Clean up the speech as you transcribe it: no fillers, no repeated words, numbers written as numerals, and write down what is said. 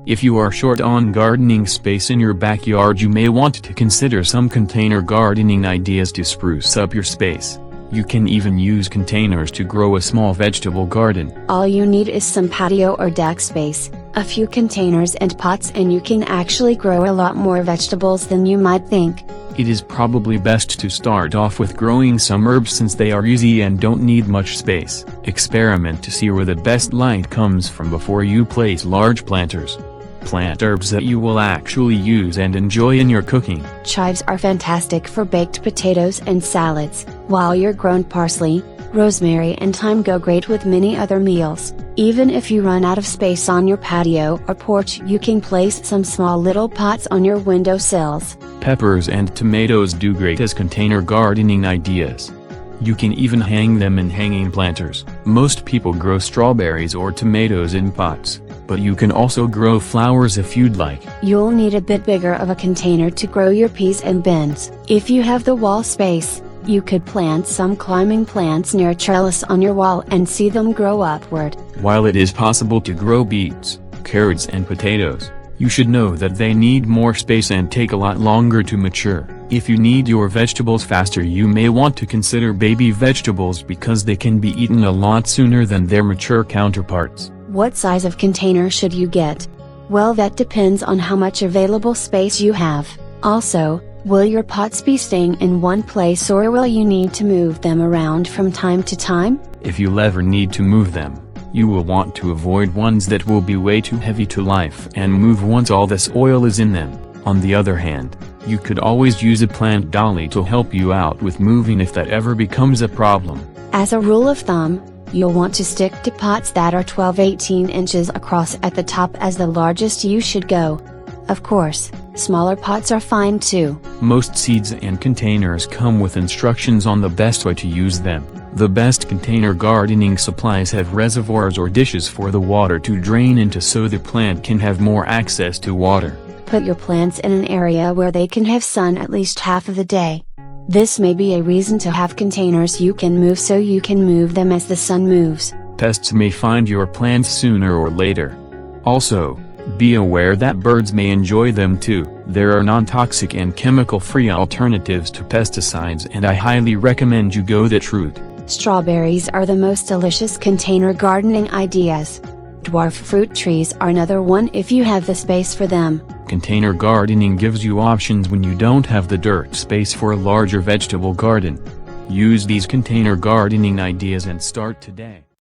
If you are short on gardening space in your backyard, you may want to consider some container gardening ideas to spruce up your space. You can even use containers to grow a small vegetable garden. All you need is some patio or deck space, a few containers and pots, and you can actually grow a lot more vegetables than you might think. It is probably best to start off with growing some herbs since they are easy and don't need much space. Experiment to see where the best light comes from before you place large planters. Plant herbs that you will actually use and enjoy in your cooking. Chives are fantastic for baked potatoes and salads, while your grown parsley, rosemary and thyme go great with many other meals. Even if you run out of space on your patio or porch, you can place some small little pots on your window sills. Peppers and tomatoes do great as container gardening ideas. You can even hang them in hanging planters. Most people grow strawberries or tomatoes in pots, but you can also grow flowers if you'd like. You'll need a bit bigger of a container to grow your peas and beans. If you have the wall space, you could plant some climbing plants near a trellis on your wall and see them grow upward. While it is possible to grow beets, carrots and potatoes, you should know that they need more space and take a lot longer to mature. If you need your vegetables faster, you may want to consider baby vegetables because they can be eaten a lot sooner than their mature counterparts. What size of container should you get? Well, that depends on how much available space you have. Also, will your pots be staying in one place or will you need to move them around from time to time? If you ever need to move them, you will want to avoid ones that will be way too heavy to lift and move once all the soil is in them. On the other hand, you could always use a plant dolly to help you out with moving if that ever becomes a problem. As a rule of thumb, you'll want to stick to pots that are 12–18 inches across at the top as the largest you should go. Of course, smaller pots are fine too. Most seeds and containers come with instructions on the best way to use them. The best container gardening supplies have reservoirs or dishes for the water to drain into so the plant can have more access to water. Put your plants in an area where they can have sun at least half of the day. This may be a reason to have containers you can move so you can move them as the sun moves. Pests may find your plants sooner or later. Also, be aware that birds may enjoy them too. There are non-toxic and chemical-free alternatives to pesticides, and I highly recommend you go that route. Strawberries are the most delicious container gardening ideas. Dwarf fruit trees are another one if you have the space for them. Container gardening gives you options when you don't have the dirt space for a larger vegetable garden. Use these container gardening ideas and start today.